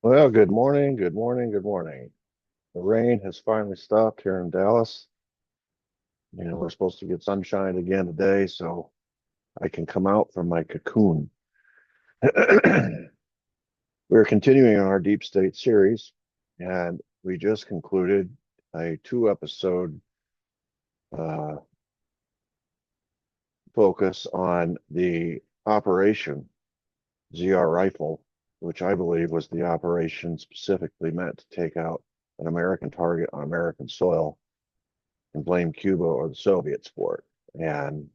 Well, good morning, good morning, good morning. The rain has finally stopped here in Dallas. We're supposed to get sunshine again today, so I can come out from my cocoon. We're continuing on our deep state series, and we just concluded a two-episode uh, focus on the Operation ZR Rifle, which I believe was the operation specifically meant to take out an American target on American soil and blame Cuba or the Soviets for it. And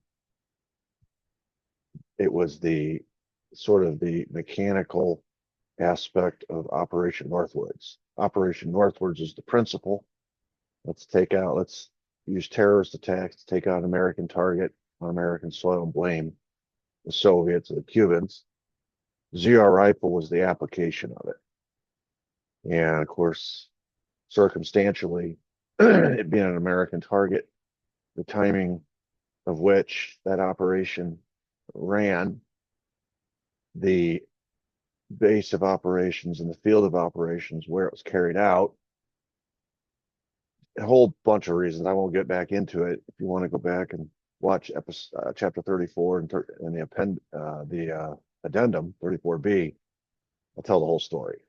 it was the sort of the mechanical aspect of Operation Northwoods. Operation Northwoods is the principle. Let's use terrorist attacks to take out an American target on American soil and blame the Soviets or the Cubans. ZR rifle was the application of it. And of course, circumstantially, it being an American target, the timing of which that operation ran, the base of operations and the field of operations where it was carried out, a whole bunch of reasons. I won't get back into it. If you want to go back and watch chapter 34 and the addendum 34B, I'll tell the whole story.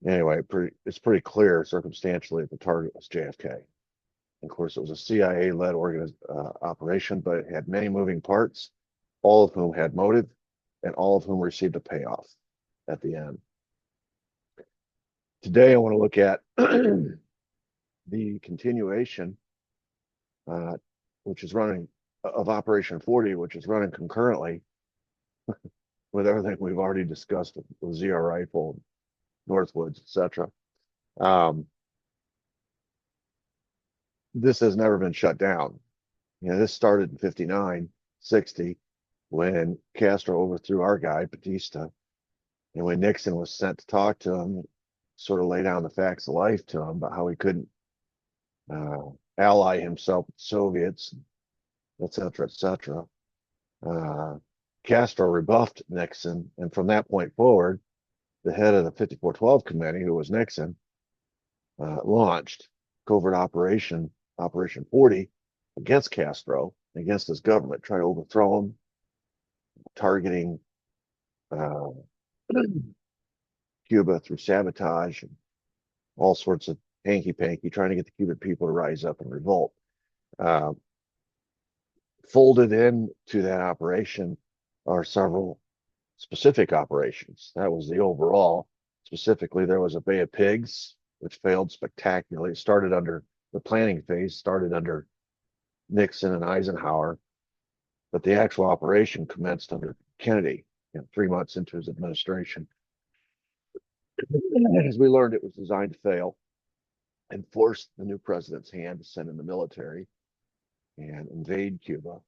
Anyway, it's pretty clear circumstantially that the target was JFK. And of course, it was a CIA-led operation, but it had many moving parts, all of whom had motive, and all of whom received a payoff at the end. Today, I want to look at the continuation, which is running of Operation 40, which is running concurrently with everything we've already discussed with ZR rifle, Northwoods, etc. This has never been shut down. This started in 59, 60, when Castro overthrew our guy, Batista. And when Nixon was sent to talk to him, sort of lay down the facts of life to him about how he couldn't ally himself with the Soviets, et cetera, et cetera. Castro rebuffed Nixon, and from that point forward, the head of the 5412 committee, who was Nixon, launched covert Operation 40 against Castro, against his government, trying to overthrow him, targeting Cuba through sabotage and all sorts of hanky-panky, trying to get the Cuban people to rise up and revolt. Folded into that operation are several specific operations. That was the overall. Specifically, there was a Bay of Pigs, which failed spectacularly. It started under the planning phase, started under Nixon and Eisenhower, but the actual operation commenced under Kennedy, 3 months into his administration. As we learned, it was designed to fail and force the new president's hand to send in the military and invade Cuba.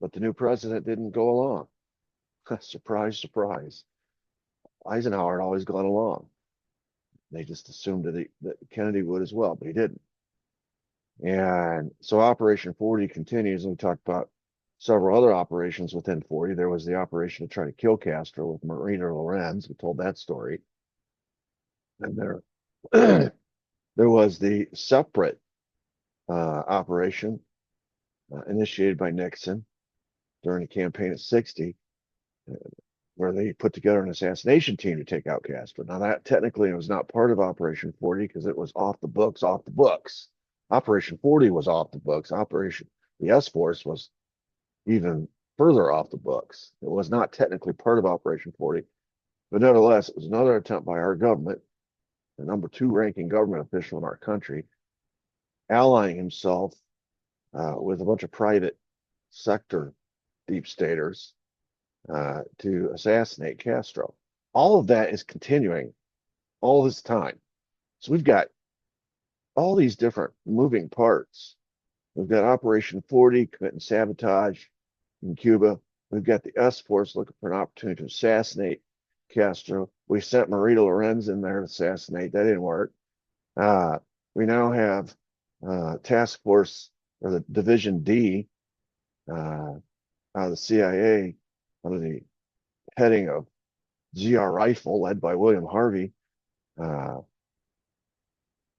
But the new president didn't go along. Surprise, surprise. Eisenhower had always gone along. They just assumed that Kennedy would as well, but he didn't. And so Operation 40 continues, and we talked about several other operations within 40. There was the operation to try to kill Castro with Marina Lorenz. We told that story. And there was the separate operation initiated by Nixon during the campaign of 60, where they put together an assassination team to take out Castro. Now, that technically was not part of Operation 40 because it was off the books. Operation 40 was off the books. The S-Force was even further off the books. It was not technically part of Operation 40, but nevertheless, it was another attempt by our government, the number 2 ranking government official in our country, allying himself with a bunch of private sector deep staters to assassinate Castro. All of that is continuing all this time. So we've got all these different moving parts. We've got Operation 40 committing sabotage in Cuba. We've got the S-Force looking for an opportunity to assassinate Castro. We sent Marina Lorenz in there to assassinate. That didn't work. We now have Task Force, or the Division D, out of the CIA, under the heading of ZR rifle led by William Harvey, uh,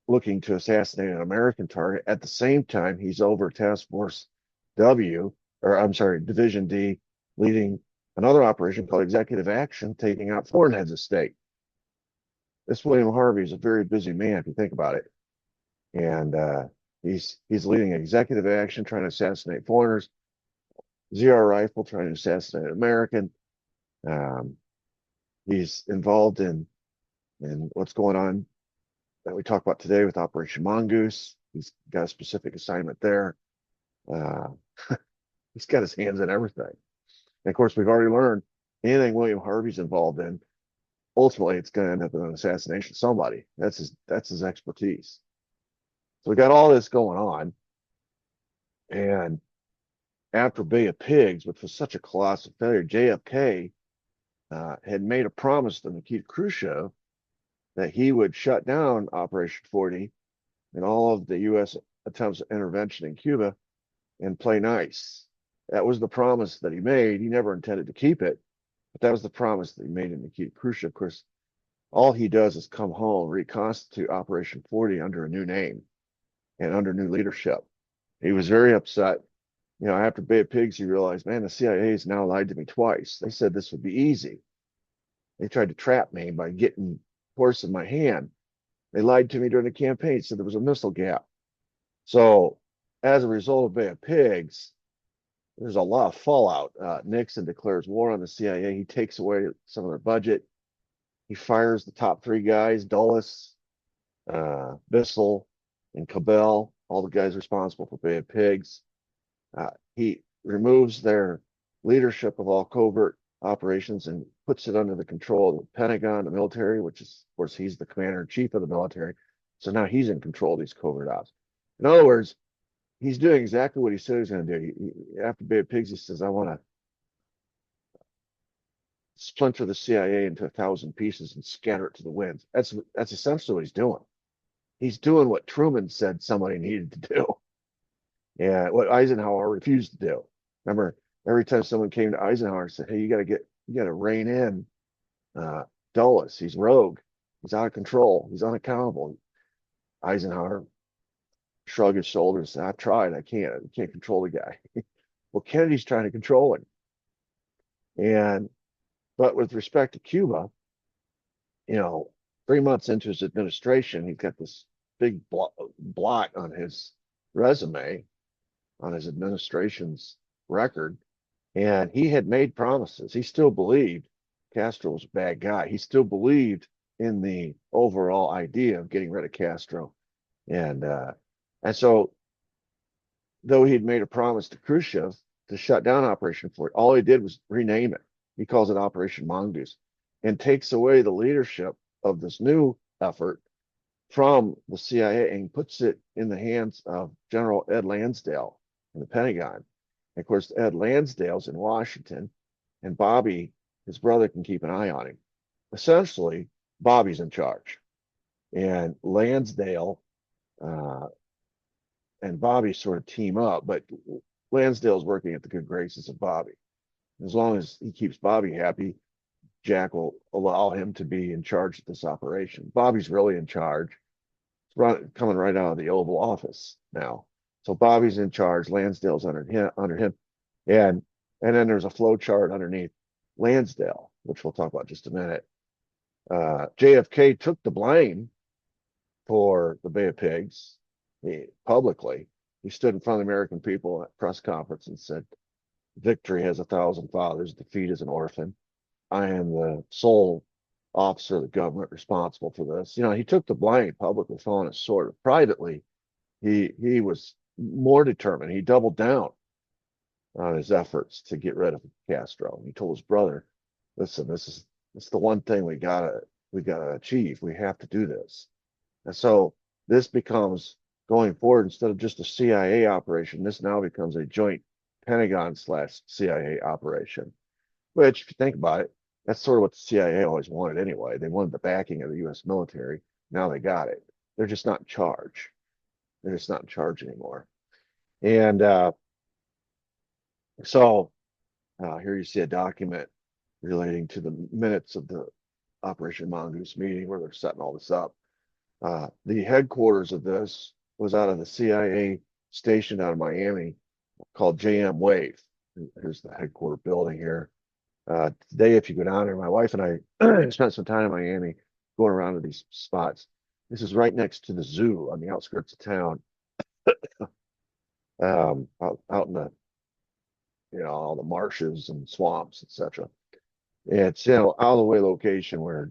looking to assassinate an American target. At the same time, he's over Task Force W, or I'm sorry, Division D, leading another operation called Executive Action, taking out foreign heads of state. This William Harvey is a very busy man, if you think about it. And he's leading Executive Action, trying to assassinate foreigners, ZR rifle, trying to assassinate an American. Um, he's involved in what's going on that we talk about today with Operation Mongoose. He's got a specific assignment there. Uh, he's got his hands in everything. And of course, we've already learned anything William Harvey's involved in, ultimately it's going to end up in an assassination of somebody. That's his expertise. So we got all this going on. And after Bay of Pigs, which was such a colossal failure, JFK had made a promise to Nikita Khrushchev that he would shut down Operation 40 and all of the U.S. attempts at intervention in Cuba and play nice. That was the promise that he made. He never intended to keep it, but that was the promise that he made to Nikita Khrushchev. Of course, all he does is come home, reconstitute Operation 40 under a new name and under new leadership. He was very upset. You know, after Bay of Pigs, he realized, man, the CIA has now lied to me twice. They said this would be easy. They tried to trap me by getting horse in my hand. They lied to me during the campaign, said there was a missile gap. So as a result of Bay of Pigs, there's a lot of fallout. Nixon declares war on the CIA. He takes away some of their budget. He fires the top three guys, Dulles, Bissell, and Cabal, all the guys responsible for Bay of Pigs. He removes their leadership of all covert operations and puts it under the control of the Pentagon, the military, which is, of course, he's the commander-in-chief of the military. So now he's in control of these covert ops. In other words, he's doing exactly what he said he was going to do. After Bay of Pigs, he says, I want to splinter the CIA into 1,000 pieces and scatter it to the winds. That's essentially what he's doing. He's doing what Truman said somebody needed to do, and what Eisenhower refused to do. Remember, every time someone came to Eisenhower and said, "Hey, you got to rein in Dulles. He's rogue. He's out of control. He's unaccountable." Eisenhower shrugged his shoulders and said, "I've tried. I can't control the guy." Well, Kennedy's trying to control him, but with respect to Cuba, you know, 3 months into his administration, he's got this big blot on his resume, on his administration's record, and he had made promises. He still believed Castro was a bad guy. He still believed in the overall idea of getting rid of Castro, and so though he'd made a promise to Khrushchev to shut down Operation 40, all he did was rename it. He calls it Operation Mongoose, and takes away the leadership of this new effort from the CIA and puts it in the hands of General Ed Lansdale in the Pentagon. And of course, Ed Lansdale's in Washington, and Bobby, his brother, can keep an eye on him. Essentially, Bobby's in charge, and Lansdale and Bobby sort of team up, but Lansdale's working at the good graces of Bobby. As long as he keeps Bobby happy, Jack will allow him to be in charge of this operation. Bobby's really in charge. It's coming right out of the Oval Office now. So Bobby's in charge. Lansdale's under him, and then there's a flow chart underneath Lansdale, which we'll talk about in just a minute. JFK took the blame for the Bay of Pigs publicly. He stood in front of the American people at a press conference and said, "Victory has 1,000 fathers. Defeat is an orphan. I am the sole officer of the government responsible for this." You know, he took the blame publicly, falling his sword. Privately, he was more determined. He doubled down on his efforts to get rid of Castro. He told his brother, "Listen, this is the one thing we gotta achieve. We have to do this." And so this becomes, going forward, instead of just a CIA operation, this now becomes a joint Pentagon/CIA operation. Which, if you think about it, that's sort of what the CIA always wanted anyway. They wanted the backing of the U.S. military. Now they got it. They're just not in charge. They're just not in charge anymore. And so here you see a document relating to the minutes of the Operation Mongoose meeting where they're setting all this up. The headquarters of this was out of the CIA station out of Miami called JM Wave. Here's the headquarters building here. Today, if you go down there, my wife and I spent some time in Miami going around to these spots. This is right next to the zoo on the outskirts of town, out in the, all the marshes and swamps, etc. It's, out of the way location where,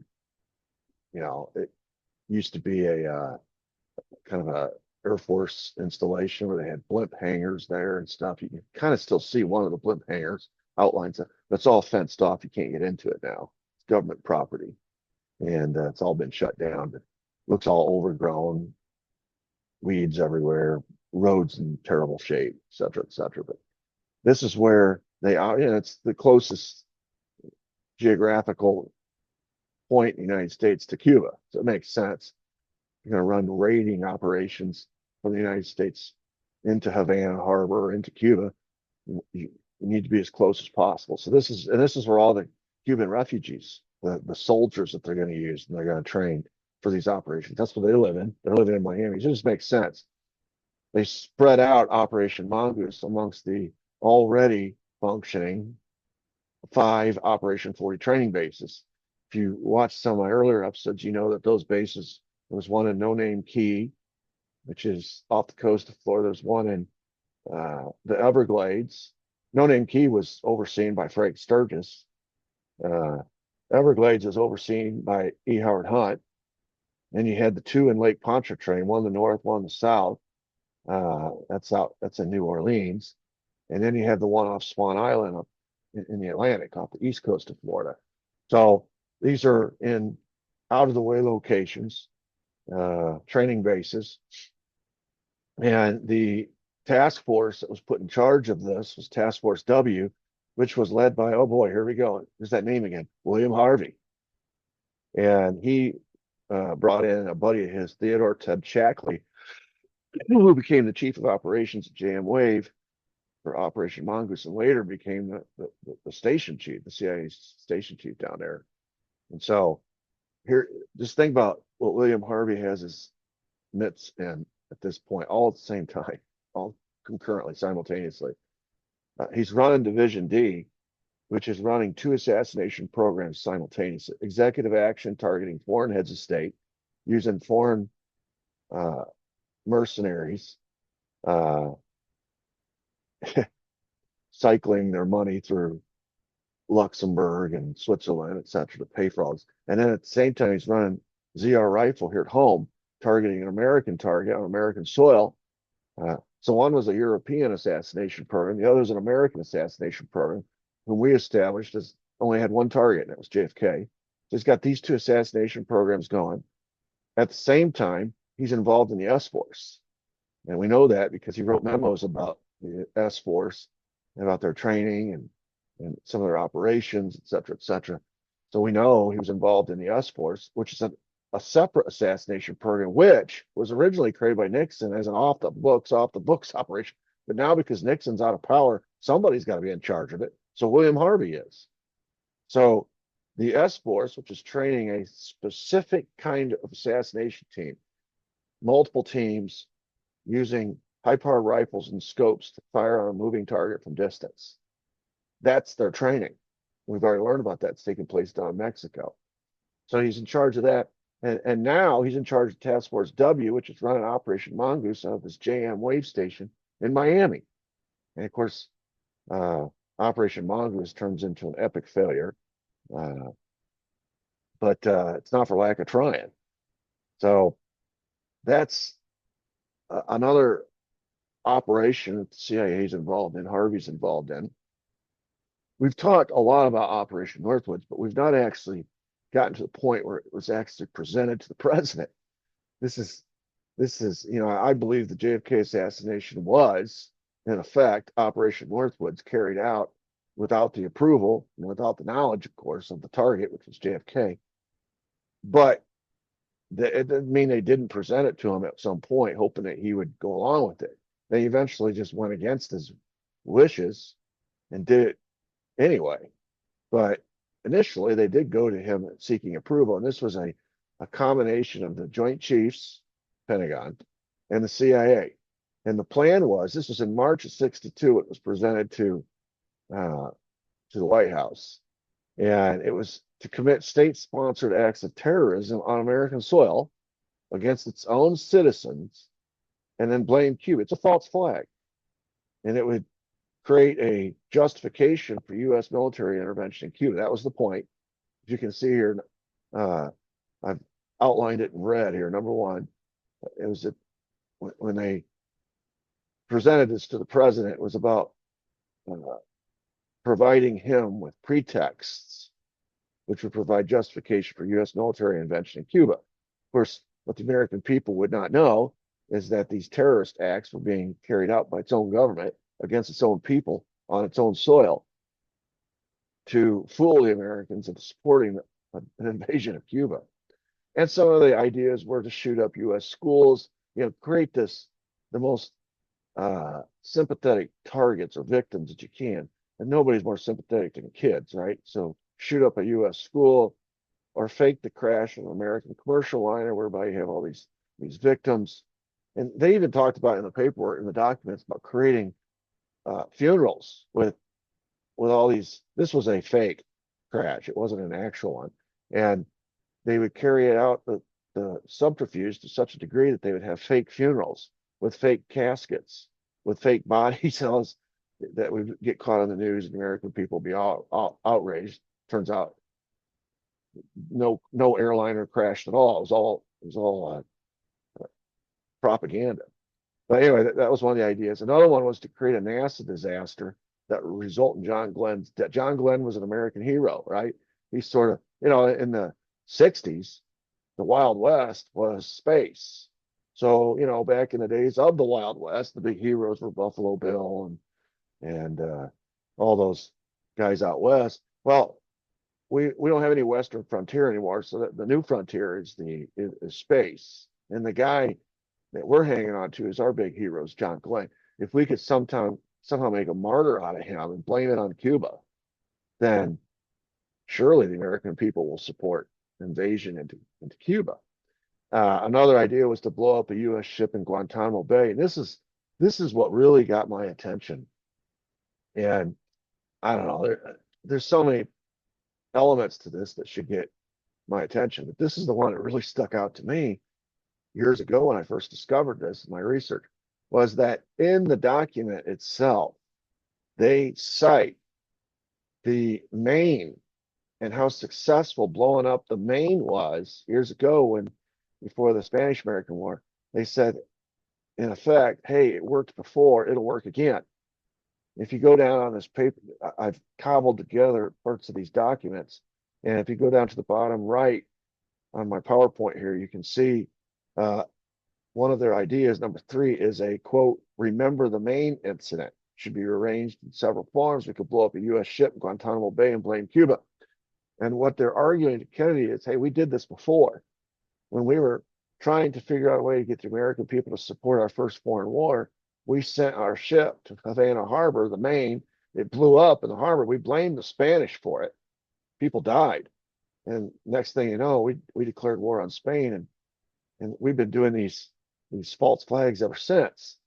it used to be a kind of a Air Force installation where they had blimp hangars there and stuff. You can kind of still see one of the blimp hangars outlines. That's all fenced off. You can't get into it now. It's government property, and it's all been shut down. It looks all overgrown, weeds everywhere, roads in terrible shape, et cetera, et cetera. But this is where they are. It's the closest geographical point in the United States to Cuba, so it makes sense. You're going to run raiding operations from the United States into Havana Harbor, into Cuba. You need to be as close as possible. So this is where all the Cuban refugees, the soldiers that they're going to use and they're going to train for these operations. That's where they live in. They're living in Miami. It just makes sense. They spread out Operation Mongoose amongst the already functioning 5 Operation 40 training bases. If you watch some of my earlier episodes, you know that those bases, there was one in No Name Key, which is off the coast of Florida. There's one in the Everglades. No Name Key was overseen by Frank Sturgis. Everglades is overseen by E. Howard Hunt. Then you had the 2 in Lake Pontchartrain, one in the north, one in the south. That's in New Orleans. And then you have the one off Swan Island up in the Atlantic, off the east coast of Florida. So these are in out of the way locations, training bases. And the task force that was put in charge of this was Task Force W, which was led by, oh boy, here we go. There's that name again, William Harvey. And he brought in a buddy of his, Theodore Ted Shackley, who became the chief of operations at JM Wave for Operation Mongoose, and later became the station chief, the CIA station chief down there. And so here, just think about what William Harvey has his mitts in at this point, all at the same time, all concurrently, simultaneously. He's running Division D, which is running 2 assassination programs simultaneously. Executive action targeting foreign heads of state, using foreign mercenaries, cycling their money through Luxembourg and Switzerland, et cetera, to pay for all this. And then at the same time, he's running ZR rifle here at home, targeting an American target on American soil. So one was a European assassination program, the other is an American assassination program, whom we established as only had one target, and it was JFK. So he's got these 2 assassination programs going. At the same time, he's involved in the S-Force. And we know that because he wrote memos about the S-Force, about their training and some of their operations, et cetera, et cetera. So we know he was involved in the S-Force, which is a separate assassination program, which was originally created by Nixon as an off the books operation. But now, because Nixon's out of power, somebody's got to be in charge of it. So William Harvey is. So the S-Force, which is training a specific kind of assassination team, multiple teams using high-powered rifles and scopes to fire on a moving target from distance. That's their training. We've already learned about that. It's taking place down in Mexico. So he's in charge of that. And now he's in charge of Task Force W, which is running Operation Mongoose out of this JM Wave station in Miami. And of course, Operation Mongoose turns into an epic failure. But it's not for lack of trying. So that's another operation that the CIA is involved in, Harvey's involved in. We've talked a lot about Operation Northwoods, but we've not actually gotten to the point where it was actually presented to the president. This is, I believe the JFK assassination was, in effect, Operation Northwoods carried out without the approval and without the knowledge, of course, of the target, which was JFK. But it didn't mean they didn't present it to him at some point, hoping that he would go along with it. They eventually just went against his wishes and did it anyway. But initially they did go to him seeking approval, and this was a combination of the Joint Chiefs, Pentagon, and the CIA. And the plan was, this was in March of '62, it was presented to the White House, and it was to commit state-sponsored acts of terrorism on American soil against its own citizens, and then blame Cuba. It's a false flag, and it would create a justification for U.S. military intervention in Cuba. That was the point. As you can see here, I've outlined it in red here. Number one, it was when they presented this to the president, it was about uh, providing him with pretexts, which would provide justification for U.S. military intervention in Cuba. Of course, what the American people would not know is that these terrorist acts were being carried out by its own government against its own people on its own soil to fool the Americans into supporting an invasion of Cuba. And some of the ideas were to shoot up U.S. schools, create the most sympathetic targets or victims that you can. And nobody's more sympathetic than kids, right? So shoot up a U.S. school or fake the crash of an American commercial liner whereby you have all these victims. And they even talked about in the paperwork, in the documents, about creating funerals with all these. This was a fake crash. It wasn't an actual one. And they would carry it out, the subterfuge, to such a degree that they would have fake funerals with fake caskets, with fake bodies, that would get caught on the news, and the American people would be all outraged. Turns out no airliner crashed at all. It was all propaganda. But anyway, that was one of the ideas. Another one was to create a NASA disaster that would result in John Glenn's death. John Glenn was an American hero, right? He's sort of, in the '60s, the Wild West was space. So, back in the days of the Wild West, the big heroes were Buffalo Bill and all those guys out west. Well, we don't have any Western frontier anymore, so the new frontier is space. And the guy that we're hanging on to is our big heroes, John Glenn. If we could somehow make a martyr out of him and blame it on Cuba, then surely the American people will support invasion into Cuba. Another idea was to blow up a U.S. ship in Guantanamo Bay. And this is what really got my attention. And I don't know, there's so many elements to this that should get my attention, but this is the one that really stuck out to me years ago when I first discovered this in my research, was that in the document itself, they cite the Maine and how successful blowing up the Maine was years ago, before the Spanish-American War. They said, in effect, hey, it worked before, it'll work again. If you go down on this paper, I've cobbled together parts of these documents, and if you go down to the bottom right on my PowerPoint here, you can see one of their ideas, number 3, is a quote, remember the Maine incident. Should be arranged in several forms. We could blow up a U.S. ship in Guantanamo Bay and blame Cuba. And what they're arguing to Kennedy is, hey, we did this before. When we were trying to figure out a way to get the American people to support our first foreign war, we sent our ship to Havana Harbor, the Maine. It blew up in the harbor. We blamed the Spanish for it. People died. And next thing you know, we declared war on Spain, and we've been doing these false flags ever since.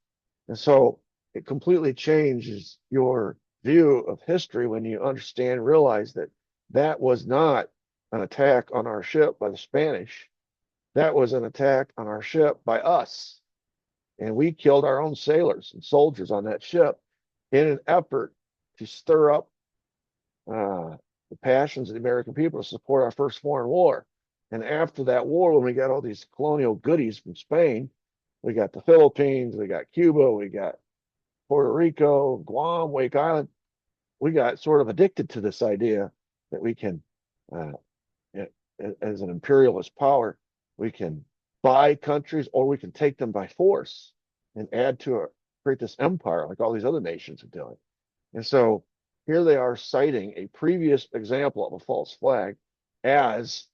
And so it completely changes your view of history when you understand, realize that that was not an attack on our ship by the Spanish. That was an attack on our ship by us. And we killed our own sailors and soldiers on that ship in an effort to stir up the passions of the American people to support our first foreign war. And after that war, when we got all these colonial goodies from Spain, we got the Philippines, we got Cuba, we got Puerto Rico, Guam, Wake Island. We got sort of addicted to this idea that we can, as an imperialist power, we can buy countries, or we can take them by force and create this empire like all these other nations are doing. And so here they are citing a previous example of a false flag as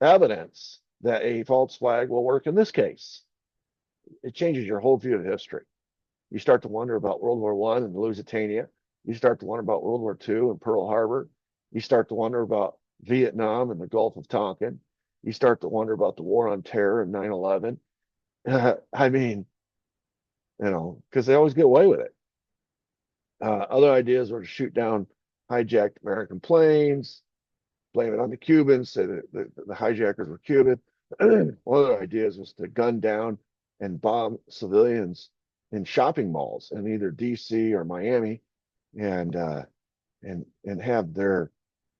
evidence that a false flag will work in this case. It changes your whole view of history. You start to wonder about World War I and the Lusitania. You start to wonder about World War II and Pearl Harbor. You start to wonder about Vietnam and the Gulf of Tonkin. You start to wonder about the war on terror and 9/11. I mean, because they always get away with it. Other ideas were to shoot down hijacked American planes, blame it on the Cubans, say that the hijackers were Cuban. One of the ideas was to gun down and bomb civilians in shopping malls in either DC or Miami, and have their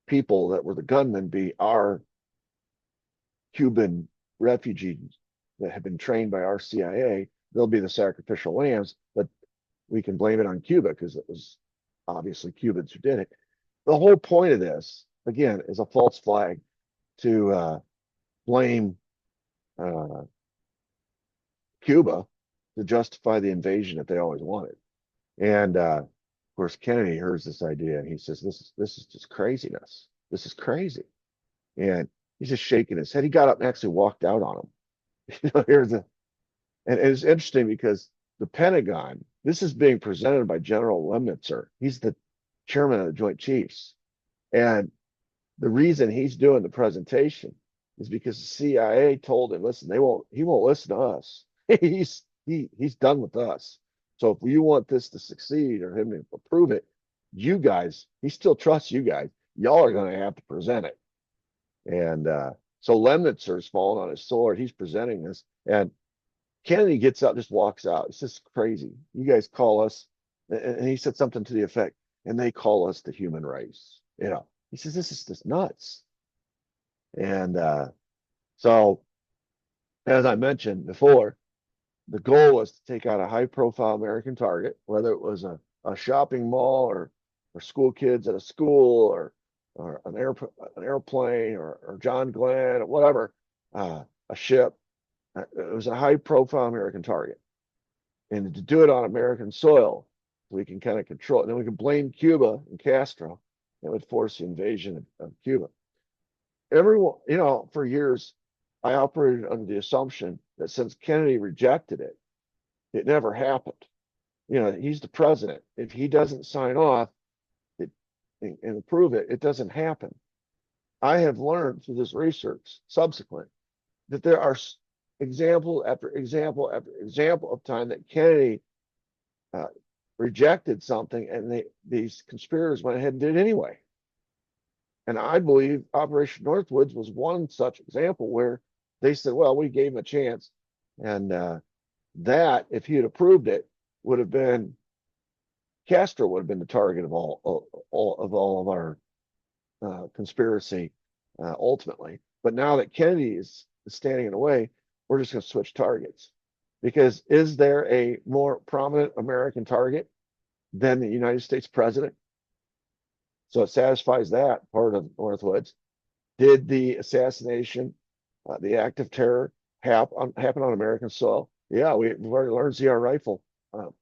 people that were the gunmen be our Cuban refugees that have been trained by our CIA. They'll be the sacrificial lambs, but we can blame it on Cuba because it was obviously Cubans who did it. The whole point of this, again, is a false flag to blame Cuba to justify the invasion that they always wanted. And of course, Kennedy hears this idea and he says, "This is just craziness. This is crazy." And he's just shaking his head. He got up and actually walked out on him. And it's interesting because the Pentagon, this is being presented by General Lemnitzer. He's the chairman of the Joint Chiefs. And the reason he's doing the presentation is because the CIA told him, listen, he won't listen to us. he's done with us. So if you want this to succeed or him to approve it, you guys, he still trusts you guys. Y'all are going to have to present it. And so Lemnitzer's falling on his sword. He's presenting this. And Kennedy gets up, just walks out. It's just crazy. You guys call us, and he said something to the effect, and they call us the human race. He says, this is just nuts. And so, as I mentioned before, the goal was to take out a high-profile American target, whether it was a shopping mall or school kids at a school or an airplane or John Glenn or whatever, a ship. It was a high-profile American target, and to do it on American soil, so we can kind of control it. And then we can blame Cuba and Castro. It would force the invasion of Cuba. Everyone, for years, I operated under the assumption that since Kennedy rejected it, it never happened. He's the president. If he doesn't sign off and approve it, it doesn't happen. I have learned through this research subsequent that there are example after example after example of time that Kennedy rejected something and these conspirators went ahead and did it anyway. And I believe Operation Northwoods was one such example where they said, well, we gave him a chance. And that, if he had approved it, Castro would have been the target of all of our conspiracy ultimately. But now that Kennedy is standing in the way, we're just going to switch targets. Because is there a more prominent American target than the United States president? So it satisfies that part of Northwoods. Did the assassination, the act of terror, happen on American soil? Yeah, we've already learned ZR rifle.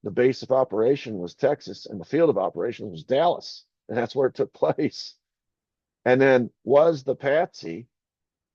The base of operation was Texas, and the field of operations was Dallas, and that's where it took place. And then was the patsy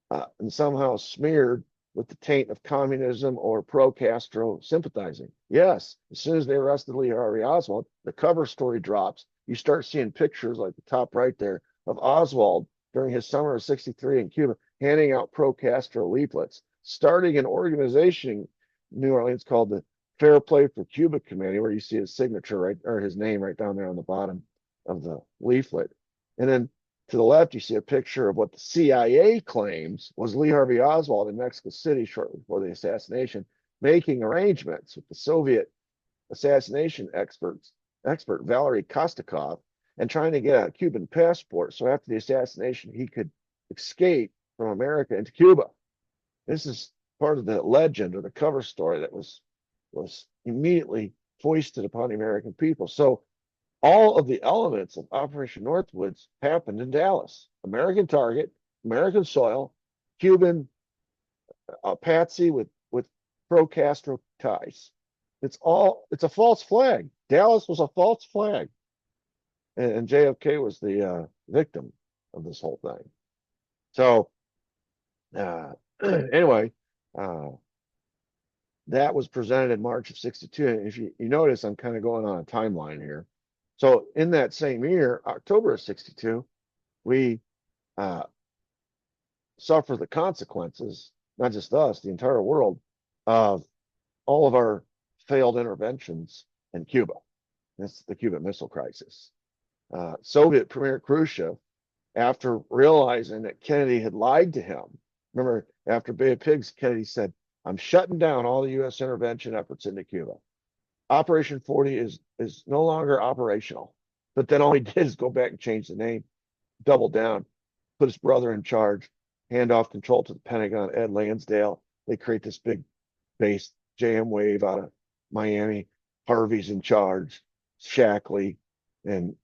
and somehow smeared with the taint of communism or pro-Castro sympathizing? Yes. As soon as they arrested Lee Harvey Oswald, the cover story drops. You start seeing pictures like the top right there of Oswald during his summer of '63 in Cuba, handing out pro-Castro leaflets, starting an organization in New Orleans called the Fair Play for Cuba Committee, where you see his signature or his name right down there on the bottom of the leaflet. And then to the left, you see a picture of what the CIA claims was Lee Harvey Oswald in Mexico City shortly before the assassination, making arrangements with the Soviet assassination expert Valery Kostakov and trying to get a Cuban passport so after the assassination he could escape from America into Cuba. This is part of the legend or the cover story that was immediately foisted upon the American people. So all of the elements of Operation Northwoods happened in Dallas. American target, American soil, Cuban patsy with pro-Castro ties. It's a false flag. Dallas was a false flag. And JFK was the victim of this whole thing. So anyway, that was presented in March of '62. And if you notice, I'm kind of going on a timeline here. So in that same year, October of '62, we suffer the consequences, not just us, the entire world, of all of our failed interventions in Cuba. That's the Cuban Missile Crisis. Soviet Premier Khrushchev, after realizing that Kennedy had lied to him, remember, after Bay of Pigs, Kennedy said, I'm shutting down all the U.S. intervention efforts into Cuba. Operation 40 is no longer operational. But then all he did is go back and change the name, double down, put his brother in charge, hand off control to the Pentagon, Ed Lansdale. They create this big base, JM Wave out of Miami. Harvey's in charge, Shackley, and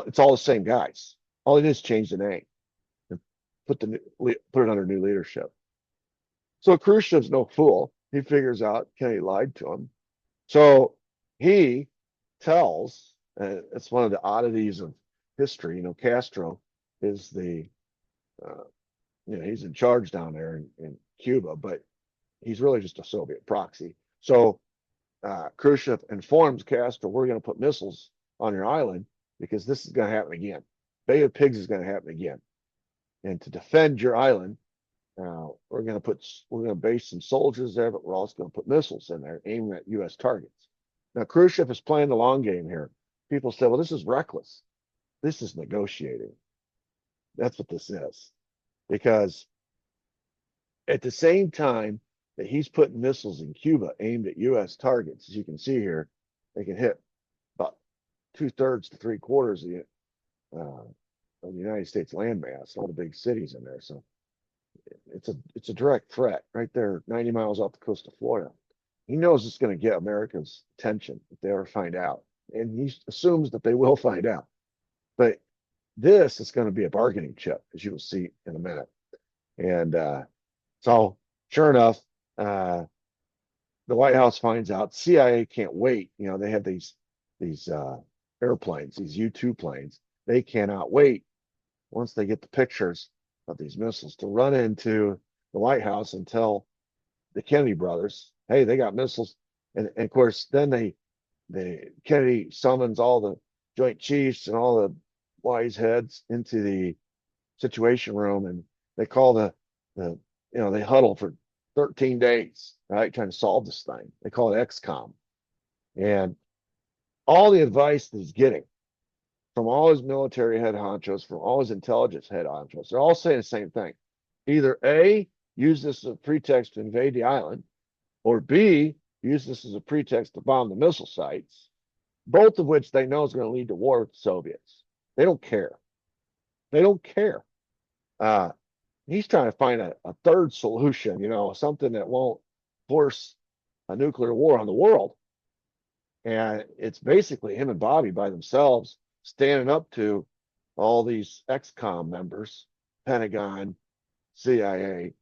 it's all the same guys. All it is change the name and put it under new leadership. So Khrushchev's no fool. He figures out Kennedy lied to him. So he tells, it's one of the oddities of history. Castro is he's in charge down there in Cuba, but he's really just a Soviet proxy. So Khrushchev informs Castro, we're going to put missiles on your island because this is going to happen again. Bay of Pigs is going to happen again. And to defend your island, we're going to base some soldiers there, but we're also going to put missiles in there aiming at U.S. targets. Now, Khrushchev is playing the long game here. People say, well, this is reckless. This is negotiating. That's what this is. Because at the same time that he's putting missiles in Cuba aimed at U.S. targets, as you can see here, they can hit about 2/3 to 3/4 of the United States landmass, all the big cities in there. So it's a direct threat right there, 90 miles off the coast of Florida. He knows it's going to get America's attention if they ever find out. And he assumes that they will find out. But this is going to be a bargaining chip, as you will see in a minute. And so sure enough, the White House finds out. CIA can't wait. They have these airplanes, these U-2 planes. They cannot wait once they get the pictures of these missiles to run into the White House and tell the Kennedy brothers, hey, they got missiles. And of course, then Kennedy summons all the Joint Chiefs and all the wise heads into the Situation Room, and they call they huddle for 13 days, right, trying to solve this thing. They call it XCOM. And all the advice that he's getting from all his military head honchos, from all his intelligence head honchos, they're all saying the same thing. Either A, use this as a pretext to invade the island, or B, use this as a pretext to bomb the missile sites, both of which they know is going to lead to war with the Soviets. They don't care. They don't care. He's trying to find a third solution, something that won't force a nuclear war on the world. And it's basically him and Bobby by themselves standing up to all these XCOM members, Pentagon, CIA,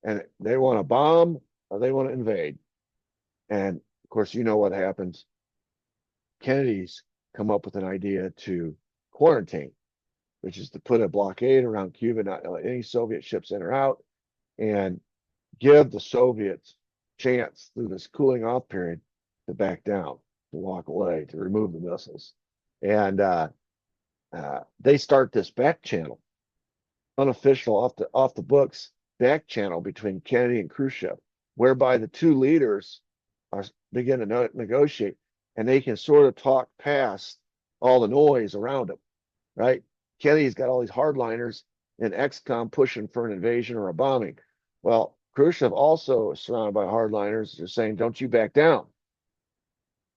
and they want to bomb or they want to invade. And of course, what happens. Kennedy's come up with an idea to quarantine, which is to put a blockade around Cuba, not let any Soviet ships in or out, and give the Soviets chance through this cooling off period to back down, to walk away, to remove the missiles. And they start this back channel, unofficial, off the books back channel between Kennedy and Khrushchev, whereby the two leaders begin to negotiate, and they can sort of talk past all the noise around them, right? Kennedy's got all these hardliners and XCOM pushing for an invasion or a bombing. Well, Khrushchev also is surrounded by hardliners. They're saying, don't you back down.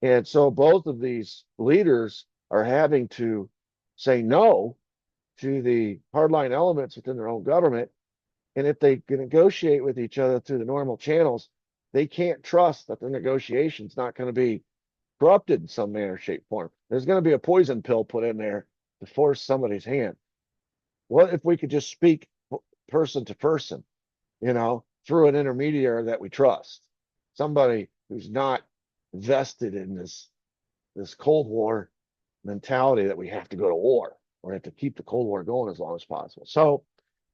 And so both of these leaders are having to say no to the hardline elements within their own government. And if they can negotiate with each other through the normal channels, they can't trust that the negotiation's not going to be corrupted in some manner, shape, form. There's going to be a poison pill put in there to force somebody's hand. What if we could just speak person to person, through an intermediary that we trust, somebody who's not vested in this Cold War mentality that we have to go to war or have to keep the Cold War going as long as possible. So,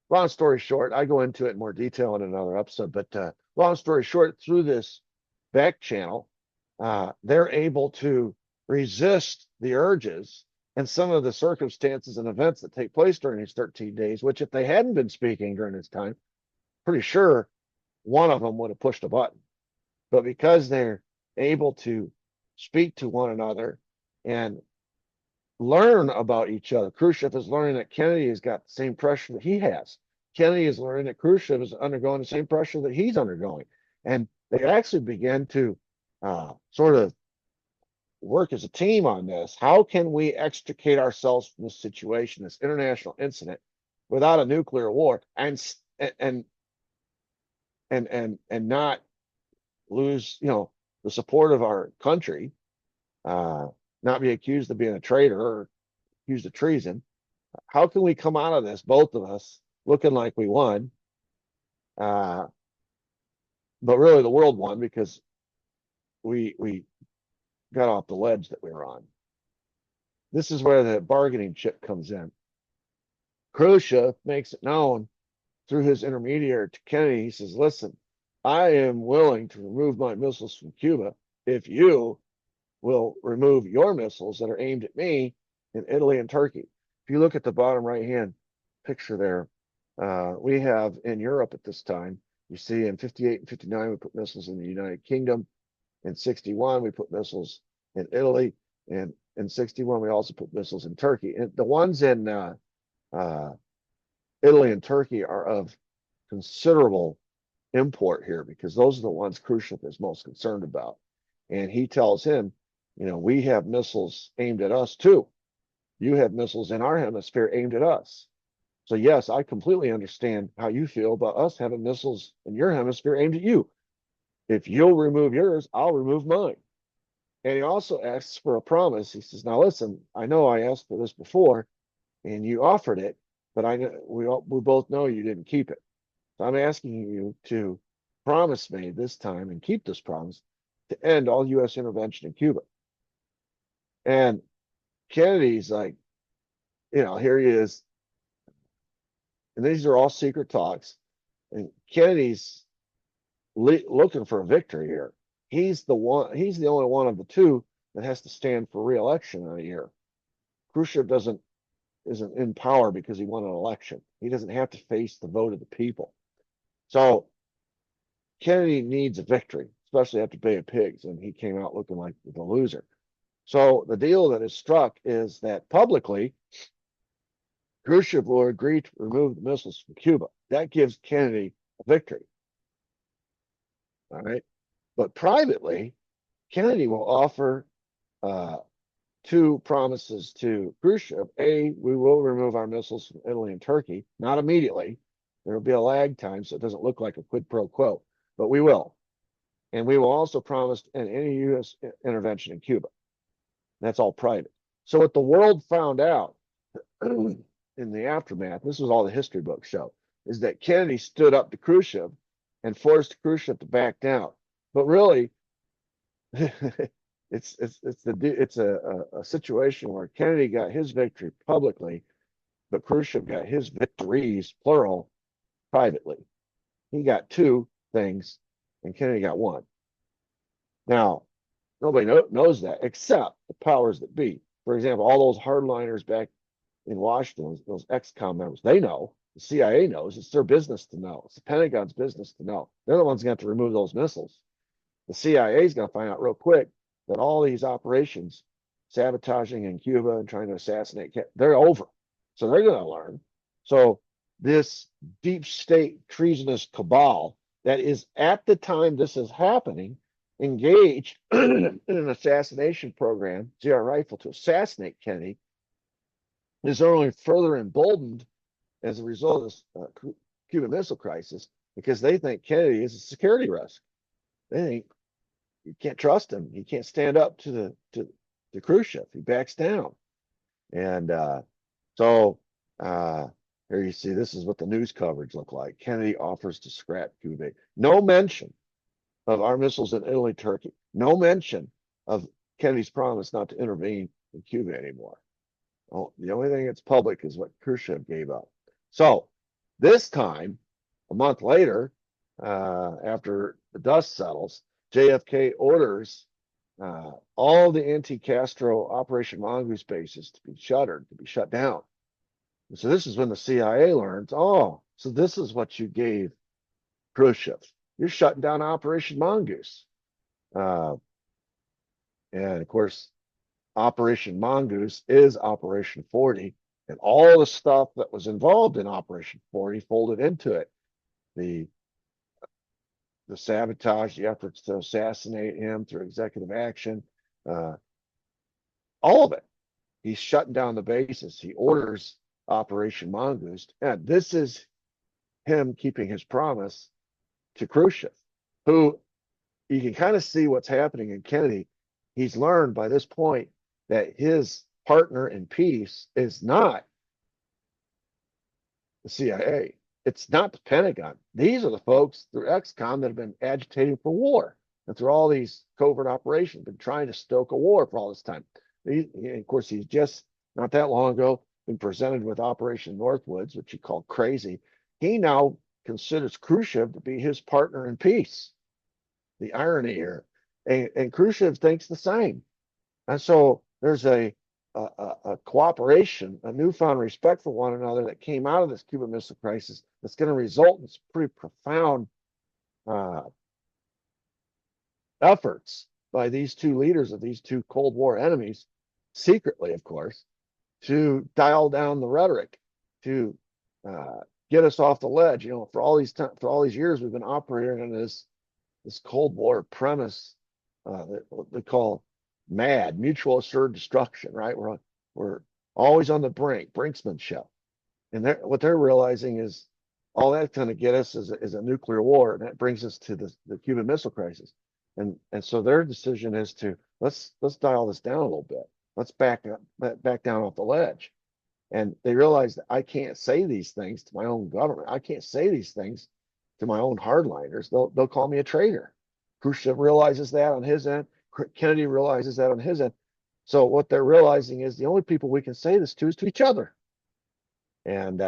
long story short, I go into it in more detail in another episode, but long story short, through this back channel, they're able to resist the urges and some of the circumstances and events that take place during these 13 days, which if they hadn't been speaking during this time, pretty sure one of them would have pushed a button. But because they're able to speak to one another and learn about each other, Khrushchev is learning that Kennedy has got the same pressure that he has. Kennedy is learning that Khrushchev is undergoing the same pressure that he's undergoing. And they actually began to sort of work as a team on this. How can we extricate ourselves from this situation, this international incident, without a nuclear war, and not lose, the support of our country, not be accused of being a traitor or accused of treason? How can we come out of this, both of us, looking like we won, but really the world won because we got off the ledge that we were on. This is where the bargaining chip comes in. Khrushchev makes it known through his intermediary to Kennedy. He says, listen, I am willing to remove my missiles from Cuba if you will remove your missiles that are aimed at me in Italy and Turkey. If you look at the bottom right-hand picture there, we have in Europe at this time, you see in 58 and 59, we put missiles in the United Kingdom. In 61, we put missiles in Italy. And in 61, we also put missiles in Turkey. And the ones in Italy and Turkey are of considerable import here because those are the ones Khrushchev is most concerned about. And he tells him, we have missiles aimed at us too. You have missiles in our hemisphere aimed at us. So yes, I completely understand how you feel about us having missiles in your hemisphere aimed at you. If you'll remove yours, I'll remove mine. And he also asks for a promise. He says, now listen, I know I asked for this before and you offered it, but we both know you didn't keep it. So I'm asking you to promise me this time and keep this promise to end all U.S. intervention in Cuba. And Kennedy's like, here he is. And these are all secret talks. And Kennedy's looking for a victory here. He's the only one of the two that has to stand for re-election in a year. Khrushchev isn't in power because he won an election. He doesn't have to face the vote of the people. So Kennedy needs a victory, especially after Bay of Pigs, and he came out looking like the loser. So the deal that is struck is that publicly, Khrushchev will agree to remove the missiles from Cuba. That gives Kennedy a victory. All right. But privately, Kennedy will offer two promises to Khrushchev. A, we will remove our missiles from Italy and Turkey, not immediately. There will be a lag time, so it doesn't look like a quid pro quo, but we will. And we will also promise any U.S. intervention in Cuba. That's all private. So what the world found out in the aftermath, this was all the history books show, is that Kennedy stood up to Khrushchev and forced Khrushchev to back down. But really, it's a situation where Kennedy got his victory publicly, but Khrushchev got his victories, plural, privately. He got two things, and Kennedy got one. Now, nobody knows that except the powers that be. For example, all those hardliners back in Washington, those ex-com members, they know. The CIA knows. It's their business to know. It's the Pentagon's business to know. They're the ones going to have to remove those missiles. The CIA is going to find out real quick that all these operations, sabotaging in Cuba and trying to assassinate, they're over. So they're going to learn. So this deep state treasonous cabal that is at the time this is happening engaged in an assassination program, GR rifle, to assassinate Kennedy, is only further emboldened as a result of this Cuban Missile Crisis because they think Kennedy is a security risk. They think you can't trust him. He can't stand up to Khrushchev. He backs down. And so here you see, this is what the news coverage looked like. Kennedy offers to scrap Cuba. No mention of our missiles in Italy, Turkey. No mention of Kennedy's promise not to intervene in Cuba anymore. Oh, the only thing that's public is what Khrushchev gave up. So this time, a month later, after the dust settles, JFK orders all the anti-Castro Operation Mongoose bases to be shuttered, to be shut down. And so this is when the CIA learns, oh, so this is what you gave Khrushchev. You're shutting down Operation Mongoose. Uh, and of course, Operation Mongoose is Operation 40, and all the stuff that was involved in Operation 40 folded into it. The sabotage, the efforts to assassinate him through executive action, uh, all of it. He's shutting down the bases. He orders Operation Mongoose, and this is him keeping his promise to Khrushchev, who you can kind of see what's happening in Kennedy. He's learned by this point that his partner in peace is not the CIA. It's not the Pentagon. These are the folks through XCOM that have been agitating for war and through all these covert operations, been trying to stoke a war for all this time. Of course, he's just not that long ago been presented with Operation Northwoods, which he called crazy. He now considers Khrushchev to be his partner in peace. The irony here. And Khrushchev thinks the same. And so there's a cooperation, a newfound respect for one another that came out of this Cuban Missile Crisis that's going to result in some pretty profound efforts by these two leaders of these two Cold War enemies, secretly, of course, to dial down the rhetoric, to get us off the ledge. You know, for all these years, we've been operating on this Cold War premise that they call MAD, mutual assured destruction, right? We're always on the brink, brinksmanship. And what they're realizing is all that's going to get us is a nuclear war. And that brings us to the Cuban Missile Crisis. And so their decision is to let's dial this down a little bit. Let's back down off the ledge. And they realize that I can't say these things to my own government. I can't say these things to my own hardliners. They'll call me a traitor. Khrushchev realizes that on his end. Kennedy realizes that on his end. So what they're realizing is the only people we can say this to is to each other. And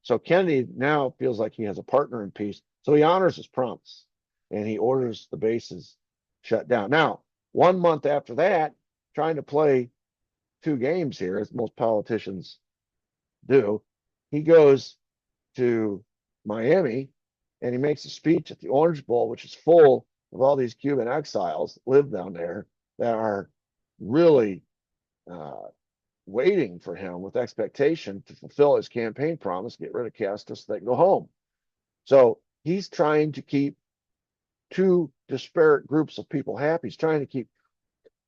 so Kennedy now feels like he has a partner in peace. So he honors his promise and he orders the bases shut down. Now, 1 month after that, trying to play two games here, as most politicians do, he goes to Miami and he makes a speech at the Orange Bowl, which is full of all these Cuban exiles that live down there that are really waiting for him with expectation to fulfill his campaign promise, get rid of Castro so they can go home. So he's trying to keep two disparate groups of people happy. He's trying to keep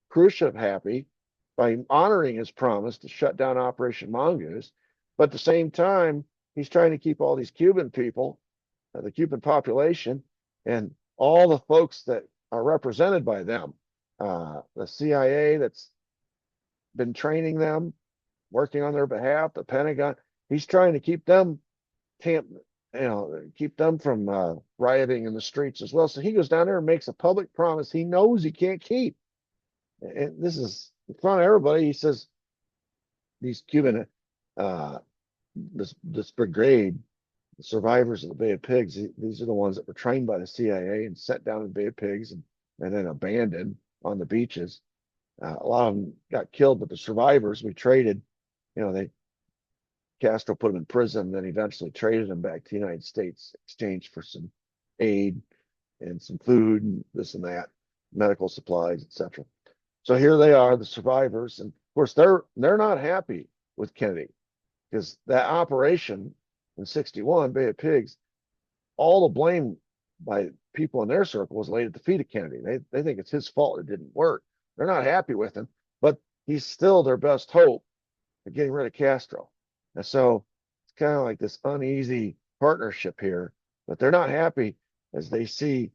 Khrushchev happy by honoring his promise to shut down Operation Mongoose. But at the same time, he's trying to keep all these Cuban people, the Cuban population, and all the folks that are represented by them, the CIA that's been training them, working on their behalf, the Pentagon. He's trying to keep them keep them from rioting in the streets as well. So he goes down there and makes a public promise he knows he can't keep. And this is in front of everybody. He says these Cuban, this brigade, the survivors of the Bay of Pigs, these are the ones that were trained by the CIA and sent down in the Bay of Pigs and then abandoned on the beaches. A lot of them got killed, but the survivors we traded, Castro put them in prison, then eventually traded them back to the United States, exchanged for some aid and some food and this and that, medical supplies, etc. So here they are, the survivors, and of course they're not happy with Kennedy because that operation in '61, Bay of Pigs, all the blame by people in their circle was laid at the feet of Kennedy. They think it's his fault it didn't work. They're not happy with him, but he's still their best hope of getting rid of Castro. And so it's kind of like this uneasy partnership here, but they're not happy as they see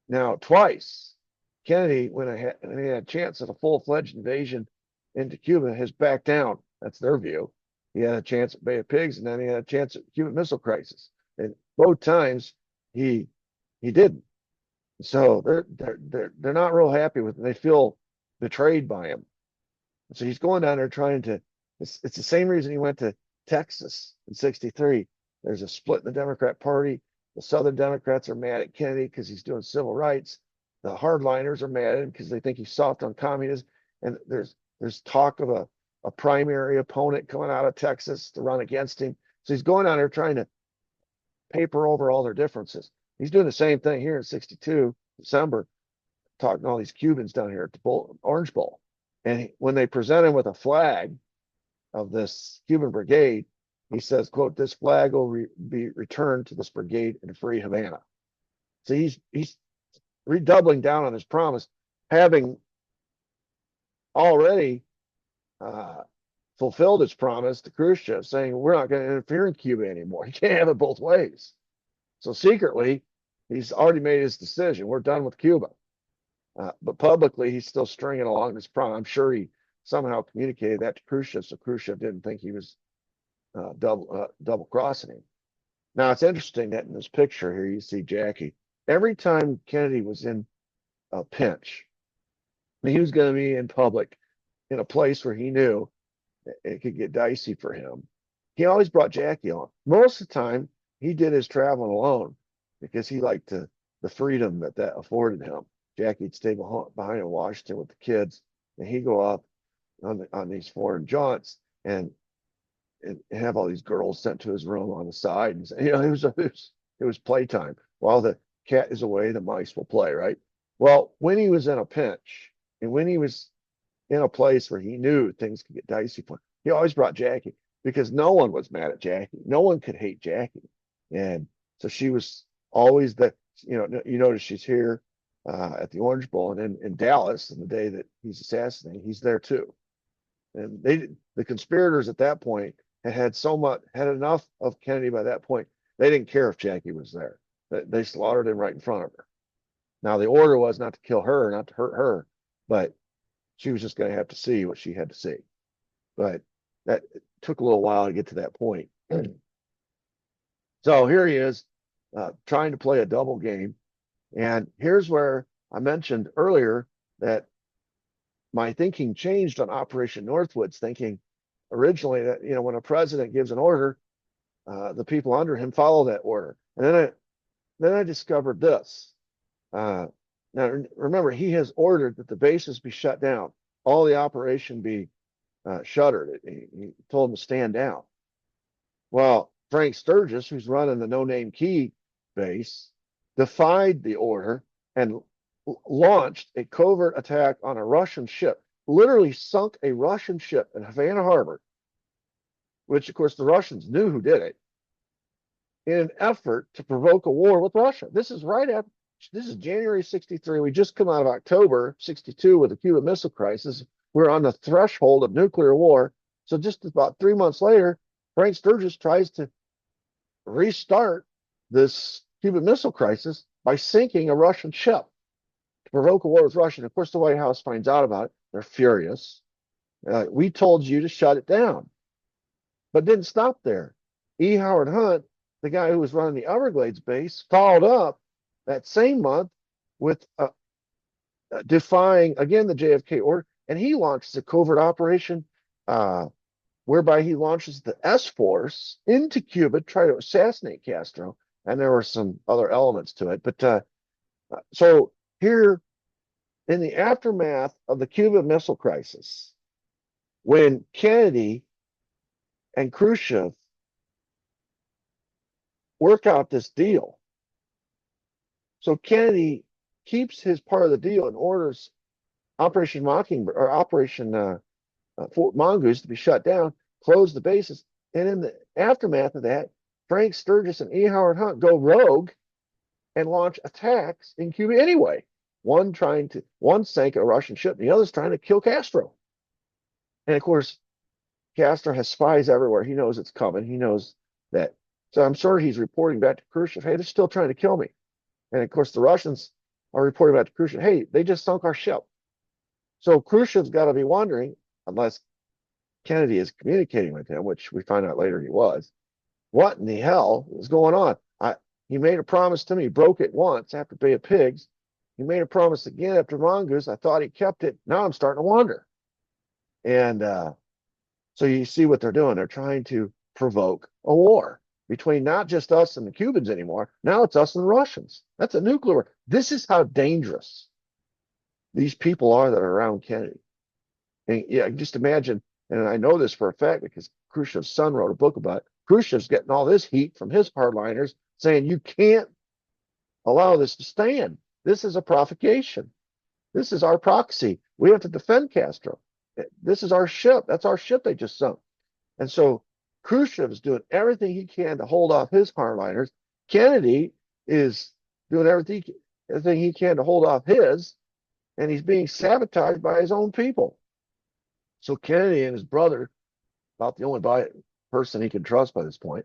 now twice. Kennedy, when he had a chance at a full-fledged invasion into Cuba, has backed down. That's their view. He had a chance at Bay of Pigs, and then he had a chance at Cuban Missile Crisis. And both times he didn't. So they're not real happy with him. They feel betrayed by him. So he's going down there trying to. It's the same reason he went to Texas in '63. There's a split in the Democrat Party. The Southern Democrats are mad at Kennedy because he's doing civil rights. the hardliners are mad at him because they think he's soft on communism. And there's talk of a primary opponent coming out of Texas to run against him. So he's going out there trying to paper over all their differences. He's doing the same thing here in 62, December, talking to all these Cubans down here at the Orange Bowl. And when they present him with a flag of this Cuban brigade, he says, quote, "This flag will be returned to this brigade in free Havana." So he's redoubling down on his promise, having already fulfilled his promise to Khrushchev, saying, "We're not going to interfere in Cuba anymore. You can't have it both ways." So secretly, he's already made his decision. We're done with Cuba. But publicly, he's still stringing along this promise. I'm sure he somehow communicated that to Khrushchev, so Khrushchev didn't think he was double crossing him. Now, it's interesting that in this picture here, you see Jackie. Every time Kennedy was in a pinch, he was going to be in public in a place where he knew it could get dicey for him. He always brought Jackie on. Most of the time, he did his traveling alone because he liked the freedom that afforded him. Jackie'd stay behind in Washington with the kids, and he'd go off on these foreign jaunts and have all these girls sent to his room on the side. And it was playtime. While the cat is away, the mice will play, right? Well, when he was in a pinch and when he was in a place where he knew things could get dicey for him, he always brought Jackie because no one was mad at Jackie. No one could hate Jackie. And so she was always you notice she's here at the Orange Bowl, and in Dallas, on the day that he's assassinated, he's there too. And the conspirators at that point had enough of Kennedy by that point. They didn't care if Jackie was there. They slaughtered him right in front of her. Now, the order was not to kill her, not to hurt her, but she was just going to have to see what she had to see. But that took a little while to get to that point. So here he is trying to play a double game. And here's where I mentioned earlier that my thinking changed on Operation Northwoods, thinking originally that, when a president gives an order, the people under him follow that order. And then I discovered this. Now, remember, he has ordered that the bases be shut down, all the operation be shuttered. He told them to stand down. Well, Frank Sturgis, who's running the No Name Key base, defied the order and launched a covert attack on a Russian ship, literally sunk a Russian ship in Havana Harbor, which, of course, the Russians knew who did it, in an effort to provoke a war with Russia. This is January 63. We just come out of October 62 with the Cuban Missile Crisis. We're on the threshold of nuclear war. So just about 3 months later, Frank Sturgis tries to restart this Cuban Missile Crisis by sinking a Russian ship to provoke a war with Russia. And of course, the White House finds out about it. They're furious. We told you to shut it down. But didn't stop there. E. Howard Hunt, the guy who was running the Everglades base, followed up that same month with defying, again, the JFK order. And he launches a covert operation whereby he launches the S-Force into Cuba to try to assassinate Castro. And there were some other elements to it. But so here, in the aftermath of the Cuban Missile Crisis, when Kennedy and Khrushchev work out this deal, so Kennedy keeps his part of the deal and orders Operation Mockingbird or Operation Fort Mongoose to be shut down, close the bases. And in the aftermath of that, Frank Sturgis and E. Howard Hunt go rogue and launch attacks in Cuba anyway. One sank a Russian ship, and the other's trying to kill Castro. And of course, Castro has spies everywhere. He knows it's coming. He knows that. So I'm sure he's reporting back to Khrushchev, "Hey, they're still trying to kill me." And of course, the Russians are reporting back to Khrushchev, "Hey, they just sunk our ship." So Khrushchev's got to be wondering, unless Kennedy is communicating with him, which we find out later he was, what in the hell is going on? He made a promise to me, broke it once after Bay of Pigs. He made a promise again after Mongoose. I thought he kept it. Now I'm starting to wonder. And so you see what they're doing. They're trying to provoke a war between not just us and the Cubans anymore. Now it's us and the Russians. That's a nuclear war. This is how dangerous these people are that are around Kennedy. And yeah, just imagine, and I know this for a fact because Khrushchev's son wrote a book about it. Khrushchev's getting all this heat from his hardliners saying you can't allow this to stand. This is a provocation. This is our proxy. We have to defend Castro. This is our ship. That's our ship they just sunk. And so Khrushchev is doing everything he can to hold off his hardliners. Kennedy is doing everything he can to hold off his, and he's being sabotaged by his own people. So Kennedy and his brother, about the only person he can trust by this point,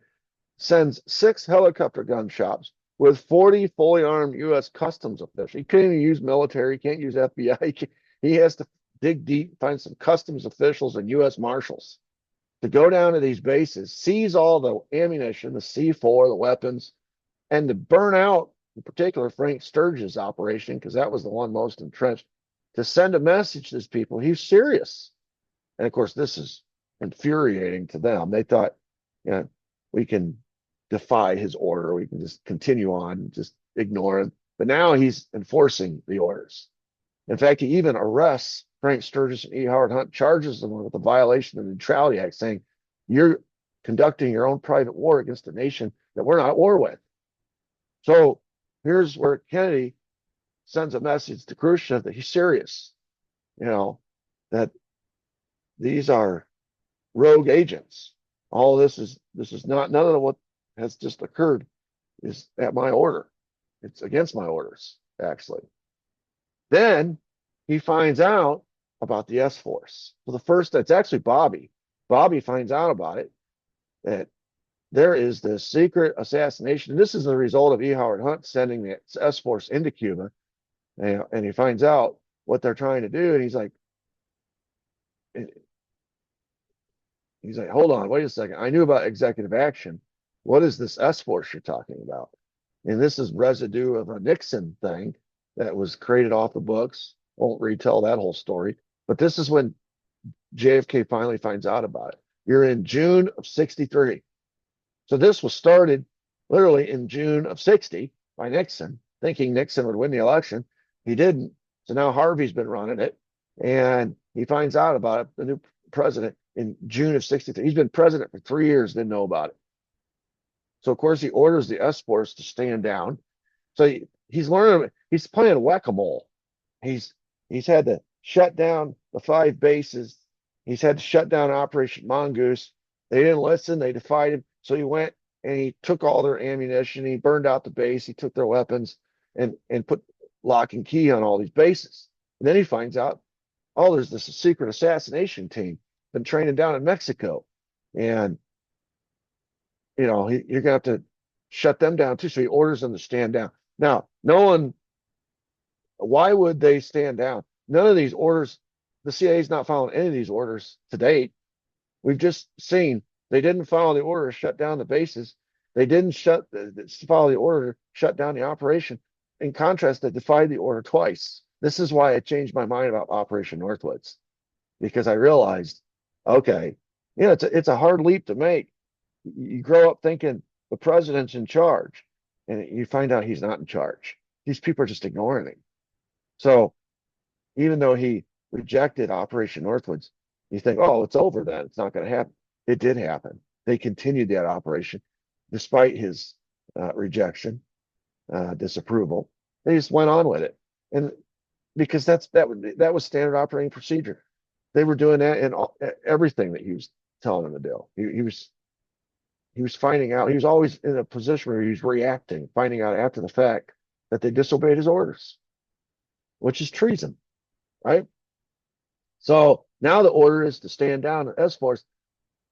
sends 6 helicopter gun shops with 40 fully armed U.S. Customs officials. He can't even use military, he can't use FBI. He has to dig deep, find some Customs officials and U.S. Marshals to go down to these bases, seize all the ammunition, the C4, the weapons, and to burn out, in particular, Frank Sturgis' operation, because that was the one most entrenched, to send a message to these people. He's serious. And of course, this is infuriating to them. They thought, you know, we can defy his order. We can just continue on, just ignore him. But now he's enforcing the orders. In fact, he even arrests Frank Sturgis and E. Howard Hunt, charges them with a violation of the Neutrality Act, saying you're conducting your own private war against a nation that we're not at war with. So here's where Kennedy sends a message to Khrushchev that he's serious, you know, that these are rogue agents. All this is not, none of what has just occurred is at my order. It's against my orders, actually. Then he finds out about the S-Force. So the first, that's actually Bobby. Bobby finds out about it, that there is this secret assassination. And this is the result of E. Howard Hunt sending the S-Force into Cuba. And he finds out what they're trying to do. And he's like, hold on, wait a second. I knew about executive action. What is this S-Force you're talking about? And this is residue of a Nixon thing that was created off the books. Won't retell that whole story. But this is when JFK finally finds out about it. You're in June of 63. So this was started literally in June of 60 by Nixon, thinking Nixon would win the election. He didn't. So now Harvey's been running it. And he finds out about it, the new president, in June of 63. He's been president for 3 years, didn't know about it. So, of course, he orders the S-Force to stand down. So he's learning, he's playing whack-a-mole. He's had to shut down the 5 bases. He's had to shut down Operation Mongoose. They didn't listen. They defied him. So he went and he took all their ammunition. He burned out the base. He took their weapons and put lock and key on all these bases. And then he finds out, oh, there's this secret assassination team been training down in Mexico. And, you know, you're going to have to shut them down too. So he orders them to stand down. Now, why would they stand down? None of these orders, the CIA's not following any of these orders to date. We've just seen they didn't follow the order to shut down the bases. They didn't follow the order to shut down the operation. In contrast, they defied the order twice. This is why I changed my mind about Operation Northwoods, because I realized, okay, you know, it's a hard leap to make. You grow up thinking the president's in charge, and you find out he's not in charge. These people are just ignoring him. So even though he rejected Operation Northwoods, you think, oh, it's over then. It's not going to happen. It did happen. They continued that operation despite his rejection, disapproval. They just went on with it, and because that was standard operating procedure. They were doing that in everything that he was telling them to do. He was finding out. He was always in a position where he was reacting, finding out after the fact that they disobeyed his orders, which is treason, right? So now the order is to stand down at S-Force.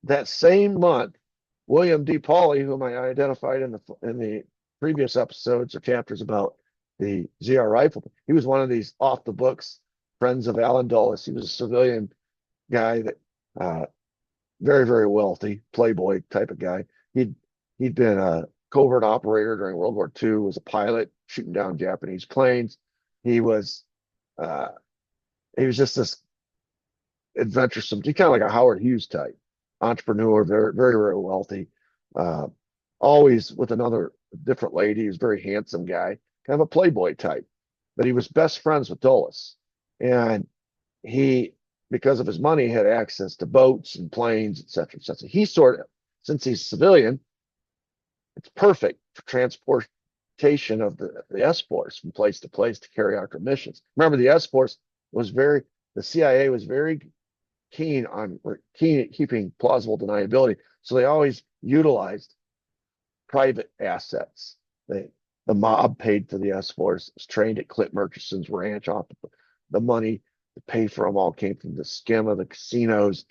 That same month, William D. Pauley, whom I identified in the previous episodes or chapters about the ZR rifle, he was one of these off the books friends of Allen Dulles. He was a civilian guy that very, very wealthy, playboy type of guy. He'd been a covert operator during World War II, was a pilot shooting down Japanese planes. He was just this adventuresome, kind of like a Howard Hughes type entrepreneur, very, very, very wealthy, always with another different lady. He was a very handsome guy, kind of a playboy type, but he was best friends with Dulles. And he, because of his money, had access to boats and planes, et cetera, et cetera. He sort of, since he's civilian, it's perfect for transportation of the S force from place to place to carry out their missions. Remember, the S force was the CIA was very keen at keeping plausible deniability. So they always utilized private assets. The mob paid for the S force. It was trained at Clint Murchison's ranch. Off the money to pay for them all came from the skim of the casinos.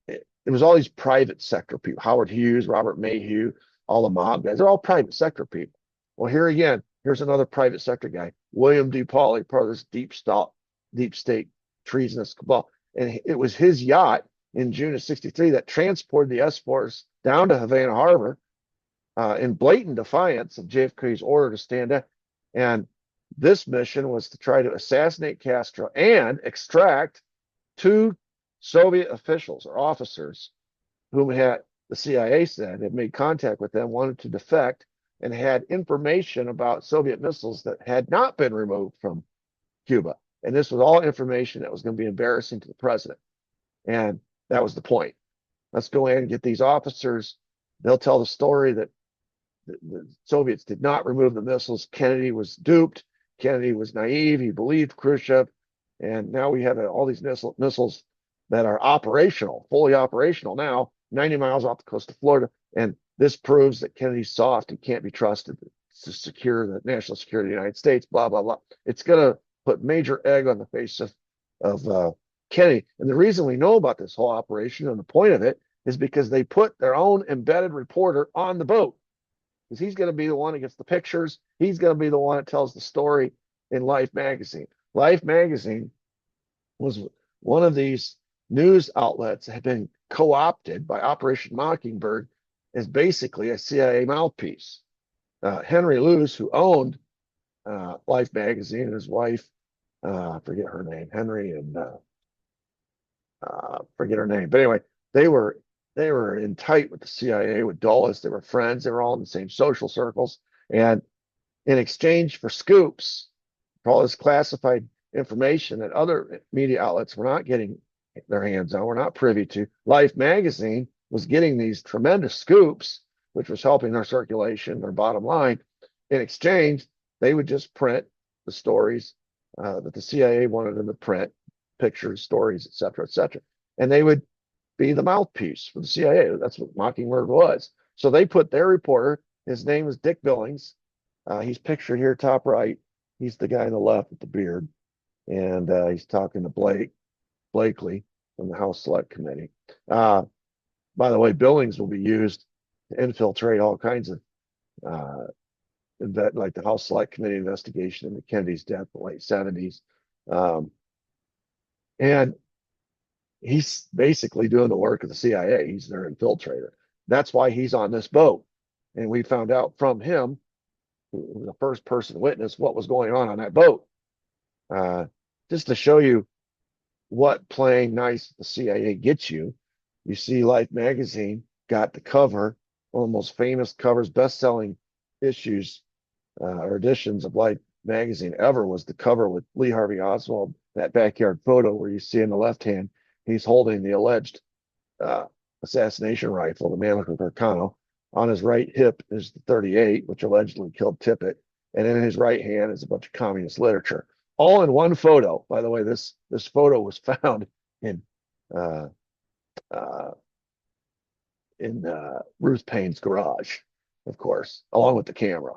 It was all these private sector people. Howard Hughes, Robert Mayhew, all the mob guys. They're all private sector people. Well, here again, here's another private sector guy, William D. Pauly, part of this deep state treasonous cabal. And it was his yacht in June of '63 that transported the S force down to Havana Harbor in blatant defiance of JFK's order to stand down. And this mission was to try to assassinate Castro and extract 2 Soviet officials or officers whom the CIA said had made contact with them, wanted to defect, and had information about Soviet missiles that had not been removed from Cuba. And this was all information that was going to be embarrassing to the president. And that was the point. Let's go in and get these officers. They'll tell the story that the Soviets did not remove the missiles. Kennedy was duped. Kennedy was naive. He believed Khrushchev. And now we have all these missiles that are operational, fully operational now, 90 miles off the coast of Florida. And this proves that Kennedy's soft and can't be trusted to secure the national security of the United States, blah, blah, blah. It's going to put major egg on the face of Kennedy. And the reason we know about this whole operation and the point of it is because they put their own embedded reporter on the boat. Because he's going to be the one that gets the pictures. He's going to be the one that tells the story in Life magazine. Life magazine was one of these news outlets that had been co-opted by Operation Mockingbird as basically a CIA mouthpiece. Henry Luce, who owned Life magazine, and his wife, forget her name, Henry, and forget her name. But anyway, they were in tight with the CIA, with Dulles. They were friends. They were all in the same social circles. And in exchange for scoops, for all this classified information that other media outlets were not getting their hands on, were not privy to, Life magazine was getting these tremendous scoops, which was helping their circulation, their bottom line. In exchange, they would just print the stories that the CIA wanted them to print, pictures, stories, et cetera, et cetera. And they would be the mouthpiece for the CIA. That's what Mockingbird was. So they put their reporter, his name is Dick Billings. He's pictured here top right. He's the guy on the left with the beard. And he's talking to Blakely from the House Select Committee. By the way, Billings will be used to infiltrate all kinds of like the House Select Committee investigation into Kennedy's death in the late '70s. And he's basically doing the work of the CIA. He's their infiltrator. That's why he's on this boat. And we found out from him, who was the first person witness, what was going on that boat. Just to show you what playing nice the CIA gets you, you see Life magazine got the cover, one of the most famous covers, best-selling issues or editions of Life magazine ever was the cover with Lee Harvey Oswald, that backyard photo where you see in the left hand, he's holding the alleged assassination rifle, the Mannlicher Carcano. On his right hip is the .38, which allegedly killed Tippit. And in his right hand is a bunch of communist literature. All in one photo. By the way, this photo was found in Ruth Payne's garage, of course, along with the camera.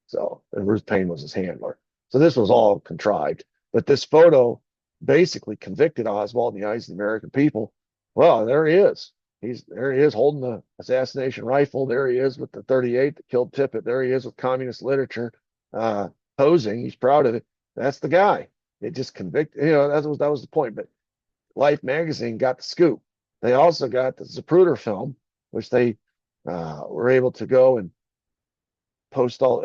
So, and Ruth Payne was his handler. So this was all contrived. But this photo basically convicted Oswald in the eyes of the American people. Well, there he is. There he is holding the assassination rifle. There he is with the .38 that killed Tippit. There he is with communist literature posing. He's proud of it. That's the guy. It just convicted, that was the point. But Life magazine got the scoop. They also got the Zapruder film, which they were able to go and publish all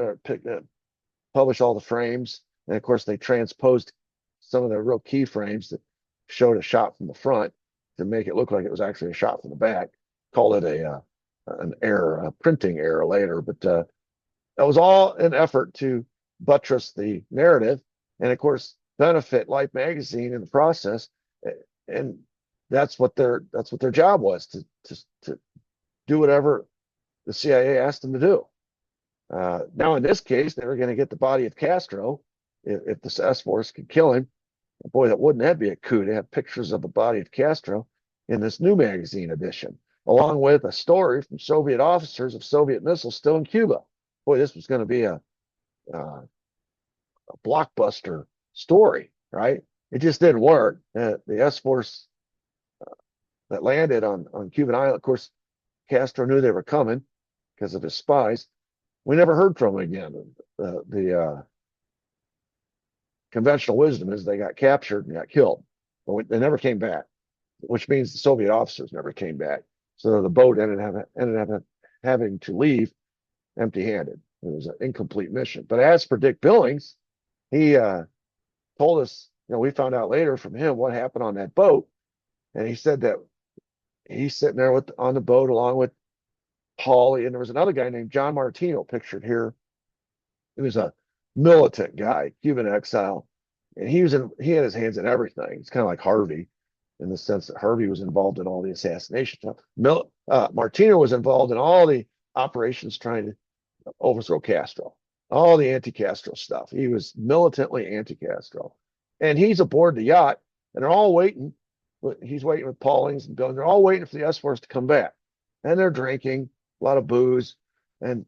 the frames. And of course, they transposed some of the real key frames that showed a shot from the front to make it look like it was actually a shot from the back. Called it an error, a printing error later. But that was all an effort to buttress the narrative. And of course, benefit Life magazine in the process, and that's what their job was, to do whatever the CIA asked them to do. Now, in this case, they were going to get the body of Castro if the S-Force could kill him. Boy, wouldn't that be a coup to have pictures of the body of Castro in this new magazine edition, along with a story from Soviet officers of Soviet missiles still in Cuba. Boy, this was going to be a blockbuster story, right? It just didn't work. The S-Force that landed on Cuban Island, of course, Castro knew they were coming because of his spies. We never heard from him again. The conventional wisdom is they got captured and got killed, but they never came back, which means the Soviet officers never came back. So the boat ended up having to leave empty-handed. It was an incomplete mission. But as for Dick Billings, he told us, we found out later from him what happened on that boat, and he said that he's sitting there on the boat along with Paulie, and there was another guy named John Martino pictured here. He was a militant guy, Cuban exile, and he had his hands in everything. It's kind of like Harvey, in the sense that Harvey was involved in all the assassination stuff. Martino was involved in all the operations trying to overthrow Castro, all the anti-Castro stuff. He was militantly anti-Castro, and he's aboard the yacht, and they're all waiting. He's waiting with Paulings and Bill. They're all waiting for the S-Force to come back, and they're drinking a lot of booze, and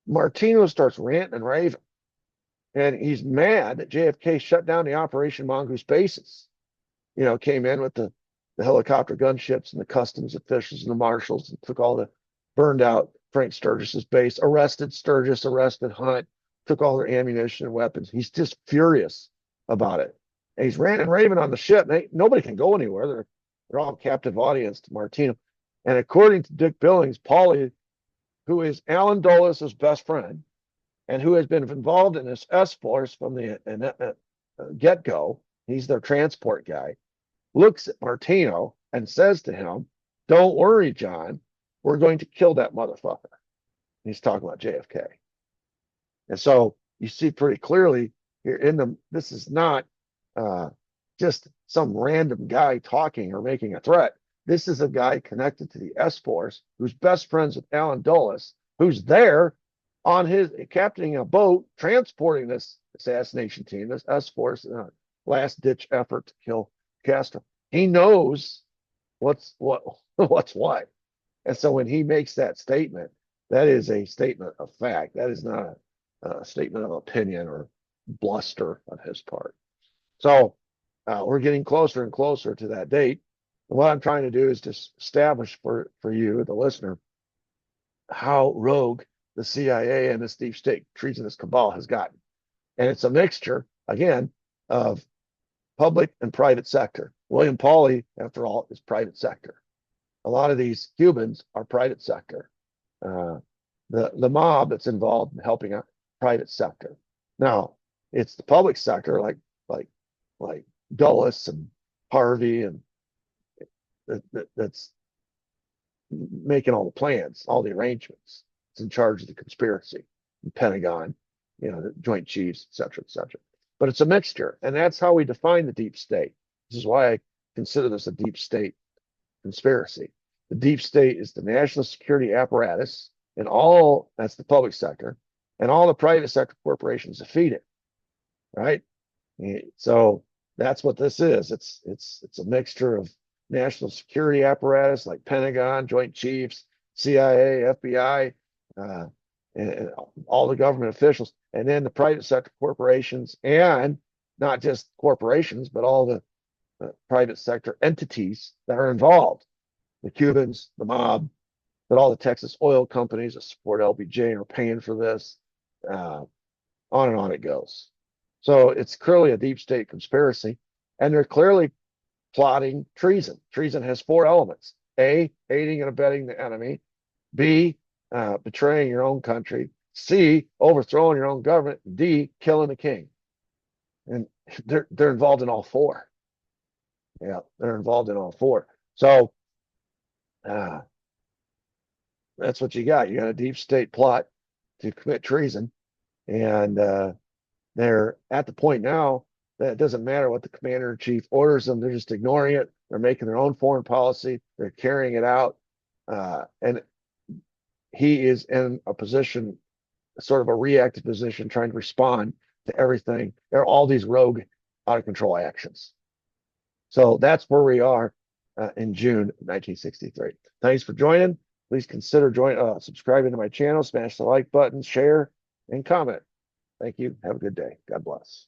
Martino starts ranting and raving, and he's mad that JFK shut down the Operation Mongoose bases. Came in with the helicopter gunships and the customs officials and the marshals and took all the burned out Frank Sturgis's base, arrested Sturgis, arrested Hunt, took all their ammunition and weapons. He's just furious about it. And he's ranting and raving on the ship. Nobody can go anywhere. They're all captive audience to Martino. And according to Dick Billings, Paulie, who is Alan Dulles' best friend and who has been involved in this S-Force from the get-go, he's their transport guy, looks at Martino and says to him, "Don't worry, John, we're going to kill that motherfucker." He's talking about JFK. And so you see pretty clearly here this is not just some random guy talking or making a threat. This is a guy connected to the S-Force who's best friends with Alan Dulles, who's there on captaining a boat, transporting this assassination team, this S-Force last-ditch effort to kill Castro. He knows what's what. And so when he makes that statement, that is a statement of fact. That is not a statement of opinion or bluster on his part. So we're getting closer and closer to that date. And what I'm trying to do is just establish for you, the listener, how rogue the CIA and this deep state treasonous cabal has gotten. And it's a mixture, again, of public and private sector. William Paulie, after all, is private sector. A lot of these Cubans are private sector. The mob that's involved in helping out private sector. Now, it's the public sector, like Dulles and Harvey, and that's making all the plans, all the arrangements. It's in charge of the conspiracy, the Pentagon, the Joint Chiefs, et cetera, et cetera. But it's a mixture, and that's how we define the deep state. This is why I consider this a deep state conspiracy. The deep state is the national security apparatus, and that's the public sector, and all the private sector corporations that feed it, right? So that's what this is. It's a mixture of national security apparatus like Pentagon, Joint Chiefs, CIA, FBI, and all the government officials, and then the private sector corporations, and not just corporations, but all the private sector entities that are involved. The Cubans, the mob, but all the Texas oil companies that support LBJ are paying for this. On and on it goes. So it's clearly a deep state conspiracy, and they're clearly plotting treason. Treason has 4 elements: A, aiding and abetting the enemy; B, betraying your own country; C, overthrowing your own government; D, killing the king. And they're involved in all 4. Yeah, they're involved in all 4. So that's what you got. You got a deep state plot to commit treason, and they're at the point now That it doesn't matter what the commander-in-chief orders them. They're just ignoring it. They're making their own foreign policy. They're carrying it out. And he is in a position, sort of a reactive position, trying to respond to everything. There are all these rogue, out of control actions. So that's where we are in June 1963. Thanks for joining. Please consider subscribing to my channel, smash the like button, share, and comment. Thank you. Have a good day. God bless.